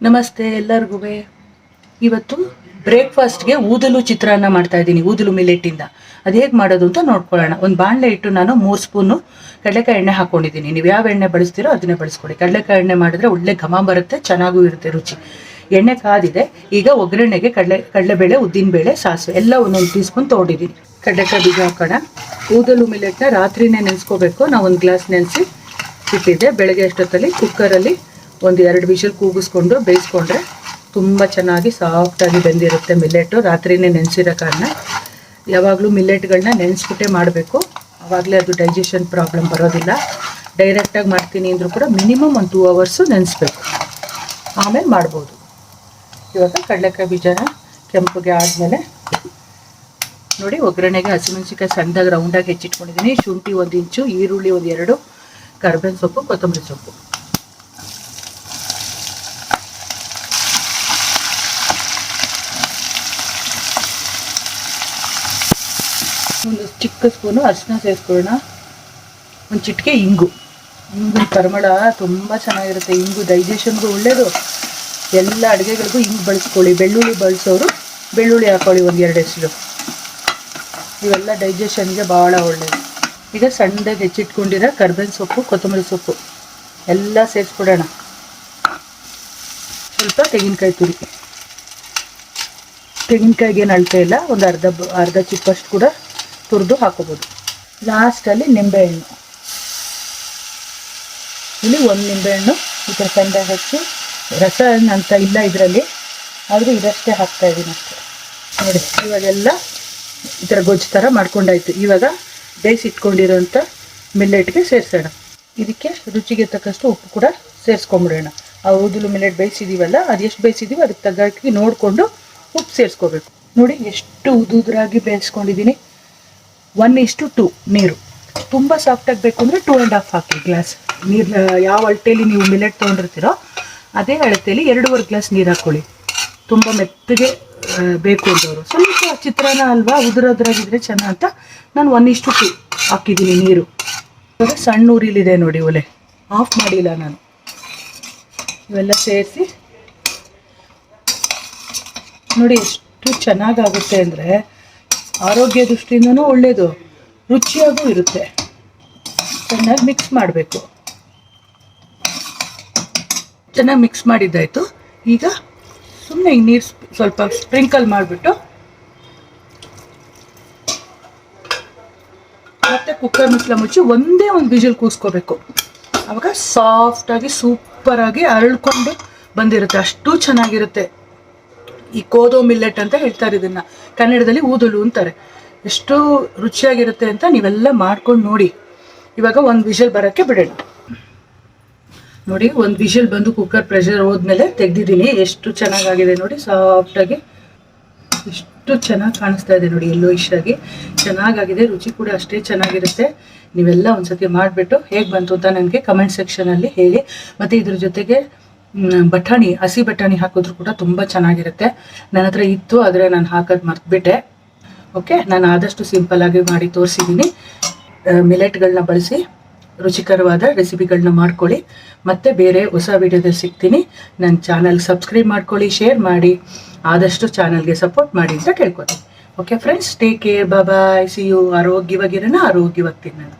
ನಮಸ್ತೆ ಎಲ್ಲರಿಗೂ. ಇವತ್ತು ಬ್ರೇಕ್ಫಾಸ್ಟ್ಗೆ ಊದಲು ಚಿತ್ರಾನ್ನ ಮಾಡ್ತಾ ಇದ್ದೀನಿ. ಊದಲು ಮಿಲೆಟ್ಟಿಂದ ಅದು ಹೇಗೆ ಮಾಡೋದು ಅಂತ ನೋಡ್ಕೊಳ್ಳೋಣ. ಒಂದು ಬಾಣಲೆ ಇಟ್ಟು ನಾನು 3 ಸ್ಪೂನು ಕಡಲೆಕಾಯಿ ಎಣ್ಣೆ ಹಾಕೊಂಡಿದ್ದೀನಿ. ನೀವು ಯಾವ ಎಣ್ಣೆ ಬಳಸ್ತೀರೋ ಅದನ್ನೇ ಬಳಸ್ಕೊಳ್ಳಿ. ಕಡಲೆಕಾಯಿ ಎಣ್ಣೆ ಮಾಡಿದ್ರೆ ಒಳ್ಳೆ ಘಮ ಬರುತ್ತೆ, ಚೆನ್ನಾಗೂ ಇರುತ್ತೆ ರುಚಿ. ಎಣ್ಣೆ ಕಾದಿದೆ. ಈಗ ಒಗ್ಗರಣೆಗೆ ಕಡಲೆಬೇಳೆ, ಉದ್ದಿನಬೇಳೆ, ಸಾಸಿವೆ ಎಲ್ಲ ಒಂದೊಂದು ಟೀ ಸ್ಪೂನ್ ತೊಗೊಂಡಿದ್ದೀನಿ. ಕಡಲೆಕಾಯಿ ಬೀಜ ಹಾಕೋಣ. ಊದಲು ಮಿಲೆಟ್ನ ರಾತ್ರಿನೇ ನೆನೆಸ್ಕೋಬೇಕು. ನಾವು ಒಂದು ಗ್ಲಾಸ್ ನೆನೆಸಿ ಇಟ್ಟಿದ್ದೆ. ಬೆಳಗ್ಗೆ ಅಷ್ಟೊತ್ತಲ್ಲಿ ಕುಕ್ಕರಲ್ಲಿ 1-2 ವಿಷಲ್ ಕೂಗಿಸ್ಕೊಂಡು ಬೇಯಿಸ್ಕೊಂಡ್ರೆ ತುಂಬ ಚೆನ್ನಾಗಿ ಸಾಫ್ಟಾಗಿ ಬೆಂದಿರುತ್ತೆ ಮಿಲ್ಲೆಟು. ರಾತ್ರಿನೇ ನೆನೆಸಿರೋ ಕಾರಣ ಯಾವಾಗಲೂ ಮಿಲ್ಲೆಟ್ಗಳನ್ನ ನೆನೆಸ್ಬಿಟ್ಟೆ ಮಾಡಬೇಕು. ಆವಾಗಲೇ ಅದು ಡೈಜೆಷನ್ ಪ್ರಾಬ್ಲಮ್ ಬರೋದಿಲ್ಲ. ಡೈರೆಕ್ಟಾಗಿ ಮಾಡ್ತೀನಿ ಅಂದರೂ ಕೂಡ ಮಿನಿಮಮ್ ಒಂದು 2 ಅವರ್ಸು ನೆನೆಸ್ಬೇಕು, ಆಮೇಲೆ ಮಾಡ್ಬೋದು. ಇವಾಗ ಕಡಲೆಕಾಯಿ ಬೀಜನ ಕೆಂಪುಗೆ ಆದಮೇಲೆ ನೋಡಿ, ಒಗ್ಗರಣೆಗೆ ಹಸಿಮೆಣಸಿಕಾಯಿ ಸಣ್ಣದಾಗಿ ರೌಂಡಾಗಿ ಹೆಚ್ಚಿಟ್ಕೊಂಡಿದ್ದೀನಿ. ಶುಂಠಿ 1 ಇಂಚು, ಈರುಳ್ಳಿ 1-2, ಕರಿಬೇವಿನ ಸೊಪ್ಪು, ಕೊತ್ತಂಬರಿ ಸೊಪ್ಪು. ಒಂದು ಚಿಕ್ಕ ಸ್ಪೂನು ಅರಿಶಿನ ಸೇರಿಸ್ಕೊಳ್ಳೋಣ. ಒಂದು ಚಿಟಿಕೆ ಇಂಗು ಪರಿಮಳ ತುಂಬ ಚೆನ್ನಾಗಿರುತ್ತೆ. ಇಂಗು ಡೈಜೆಷನ್ಗೂ ಒಳ್ಳೆಯದು. ಎಲ್ಲ ಅಡುಗೆಗಳಿಗೂ ಇಂಗು ಬಳಸ್ಕೊಳ್ಳಿ. ಬೆಳ್ಳುಳ್ಳಿ ಬಳಸೋರು ಬೆಳ್ಳುಳ್ಳಿ ಹಾಕೊಳ್ಳಿ 1-2 ಎಸಳು. ಇವೆಲ್ಲ ಡೈಜೆಷನ್ಗೆ ಭಾಳ ಒಳ್ಳೆಯದು. ಈಗ ಸಣ್ಣದಾಗಿ ಹೆಚ್ಚಿಟ್ಕೊಂಡಿರೋ ಕರಿಬೇವಿನ ಸೊಪ್ಪು, ಕೊತ್ತಂಬರಿ ಸೊಪ್ಪು ಎಲ್ಲ ಸೇರಿಸ್ಬಿಡೋಣ. ಸ್ವಲ್ಪ ತೆಂಗಿನಕಾಯಿ ತುರಿ. ತೆಂಗಿನಕಾಯಿಗೆ ಏನು ಅಳತೆ ಇಲ್ಲ, ಒಂದು ಅರ್ಧ ಚಿಪ್ಪಷ್ಟು ಕೂಡ ತುರಿದು ಹಾಕೋಬೋದು. ಲಾಸ್ಟಲ್ಲಿ ನಿಂಬೆಹಣ್ಣು. ಇಲ್ಲಿ 1 ನಿಂಬೆಹಣ್ಣು ಈ ಥರ ಸಣ್ಣದಾಗಿ ಹಚ್ಚಿ, ರಸ ಅಂತ ಇಲ್ಲ ಇದರಲ್ಲಿ, ಆದರೂ ಇದಷ್ಟೇ ಹಾಕ್ತಾಯಿದ್ದೀನಿ ಅಷ್ಟೇ. ನೋಡಿ, ಇವಾಗೆಲ್ಲ ಈ ಥರ ಗೊಜ್ಜು ಥರ ಮಾಡ್ಕೊಂಡಾಯ್ತು. ಇವಾಗ ಬೇಯಿಸಿಟ್ಕೊಂಡಿರೋಂಥ ಮಿಲ್ಲೆಟ್ಗೆ ಸೇರಿಸೋಣ. ಇದಕ್ಕೆ ರುಚಿಗೆ ತಕ್ಕಷ್ಟು ಉಪ್ಪು ಕೂಡ ಸೇರಿಸ್ಕೊಂಬಿಡೋಣ. ಆ ಊದಲು ಮಿಲ್ಲೆಟ್ ಬೇಯಿಸಿದ್ದೀವಲ್ಲ, ಅದು ಎಷ್ಟು ಬೇಯಿಸಿದ್ದೀವಿ ಅದಕ್ಕೆ ತಗ್ಗಾಕಿ ನೋಡಿಕೊಂಡು ಉಪ್ಪು ಸೇರಿಸ್ಕೋಬೇಕು. ನೋಡಿ, ಎಷ್ಟು ಉದುರಾಗಿ ಬೇಯಿಸ್ಕೊಂಡಿದ್ದೀನಿ. 1:2 ನೀರು. ತುಂಬ ಸಾಫ್ಟಾಗಿ ಬೇಕು ಅಂದರೆ 2.5 ಹಾಕಿ ಗ್ಲಾಸ್ ನೀರು. ಯಾವ ಅಳತೆಯಲ್ಲಿ ನೀವು ಮಿಲೆಟ್ ತೊಗೊಂಡಿರ್ತೀರೋ ಅದೇ ಅಳತೆಯಲ್ಲಿ 2.5 ಗ್ಲಾಸ್ ನೀರು ಹಾಕ್ಕೊಳ್ಳಿ. ತುಂಬ ಮೆತ್ತಗೆ ಬೇಕು ಅಂದವರು. ಸ್ವಲ್ಪ ಚಿತ್ರಾನ್ನ ಅಲ್ವಾ, ಉದುರೋದ್ರಾಗಿದ್ರೆ ಚೆನ್ನಾಗಿ ಅಂತ ನಾನು 1:2 ಹಾಕಿದ್ದೀನಿ ನೀರು. ಇವಾಗ ಸಣ್ಣ ಉರಿಲಿದೆ ನೋಡಿ, ಒಲೆ ಆಫ್ ಮಾಡಿಲ್ಲ ನಾನು. ಇವೆಲ್ಲ ಸೇರಿಸಿ ನೋಡಿ ಎಷ್ಟು ಚೆನ್ನಾಗಾಗುತ್ತೆ ಅಂದರೆ, ಆರೋಗ್ಯ ದೃಷ್ಟಿಯಿಂದನೂ ಒಳ್ಳೆಯದು, ರುಚಿಯಾಗೂ ಇರುತ್ತೆ. ಚೆನ್ನಾಗಿ ಮಿಕ್ಸ್ ಮಾಡಬೇಕು. ಚೆನ್ನಾಗಿ ಮಿಕ್ಸ್ ಮಾಡಿದ್ದಾಯಿತು. ಈಗ ಸುಮ್ಮನೆ ನೀರು ಸ್ವಲ್ಪ ಸ್ಪ್ರಿಂಕಲ್ ಮಾಡಿಬಿಟ್ಟು ಮತ್ತೆ ಕುಕ್ಕರ್ ಮುಚ್ಚಿ ಒಂದೇ ಒಂದು ವಿಜಿಲ್ ಕೂರಿಸ್ಕೋಬೇಕು. ಆವಾಗ ಸಾಫ್ಟಾಗಿ ಸೂಪರಾಗಿ ಅರಳ್ಕೊಂಡು ಬಂದಿರುತ್ತೆ. ಅಷ್ಟು ಚೆನ್ನಾಗಿರುತ್ತೆ. ಈ ಕೋದೋ ಮಿಲ್ಲೆಟ್ ಅಂತ ಹೇಳ್ತಾರೆ, ಇದನ್ನು ಕನ್ನಡದಲ್ಲಿ ಊದಲು ಅಂತಾರೆ. ಎಷ್ಟು ರುಚಿಯಾಗಿರುತ್ತೆ ಅಂತ ನೀವೆಲ್ಲ ಮಾಡ್ಕೊಂಡು ನೋಡಿ. ಇವಾಗ 1 ವಿಷಲ್ ಬರೋಕ್ಕೆ ಬಿಡೋಣ. ನೋಡಿ, 1 ವಿಷಲ್ ಬಂದು ಕುಕ್ಕರ್ ಪ್ರೆಷರ್ ಹೋದ್ಮೇಲೆ ತೆಗೆದಿದ್ದೀನಿ. ಎಷ್ಟು ಚೆನ್ನಾಗಾಗಿದೆ ನೋಡಿ, ಸಾಫ್ಟಾಗಿ ಎಷ್ಟು ಚೆನ್ನಾಗಿ ಕಾಣಿಸ್ತಾ ಇದೆ ನೋಡಿ, ಎಲ್ಲೋ ಇಷ್ಟಾಗಿ ಚೆನ್ನಾಗಾಗಿದೆ. ರುಚಿ ಕೂಡ ಅಷ್ಟೇ ಚೆನ್ನಾಗಿರುತ್ತೆ. ನೀವೆಲ್ಲ ಒಂದ್ಸತಿ ಮಾಡಿಬಿಟ್ಟು ಹೇಗೆ ಬಂತು ಅಂತ ನನಗೆ ಕಮೆಂಟ್ ಸೆಕ್ಷನಲ್ಲಿ ಹೇಳಿ. ಮತ್ತು ಇದ್ರ ಜೊತೆಗೆ ಬಟಾಣಿ, ಹಸಿ ಬಟಾಣಿ ಹಾಕಿದ್ರು ಕೂಡ ತುಂಬ ಚೆನ್ನಾಗಿರುತ್ತೆ. ನನ್ನ ಹತ್ರ ಇತ್ತು, ಆದರೆ ನಾನು ಹಾಕೋದು ಮರ್ತ್ಬಿಟ್ಟೆ. ಓಕೆ, ನಾನು ಆದಷ್ಟು ಸಿಂಪಲ್ಲಾಗಿ ಮಾಡಿ ತೋರಿಸಿದ್ದೀನಿ. ಮಿಲೆಟ್ಗಳನ್ನ ಬಳಸಿ ರುಚಿಕರವಾದ ರೆಸಿಪಿಗಳನ್ನ ಮಾಡ್ಕೊಳ್ಳಿ. ಮತ್ತೆ ಬೇರೆ ಹೊಸ ವಿಡಿಯೋದಲ್ಲಿ ಸಿಗ್ತೀನಿ. ನನ್ನ ಚಾನಲ್ಗೆ ಸಬ್ಸ್ಕ್ರೈಬ್ ಮಾಡ್ಕೊಳ್ಳಿ, ಶೇರ್ ಮಾಡಿ, ಆದಷ್ಟು ಚಾನಲ್ಗೆ ಸಪೋರ್ಟ್ ಮಾಡಿ ಅಂತ ಕೇಳ್ಕೊತೀನಿ. Okay friends, take care, bye, see you. ಆರೋಗ್ಯವಾಗಿರೋಣ, ಆರೋಗ್ಯವಾಗಿ ತಿನ್ನೋಣ.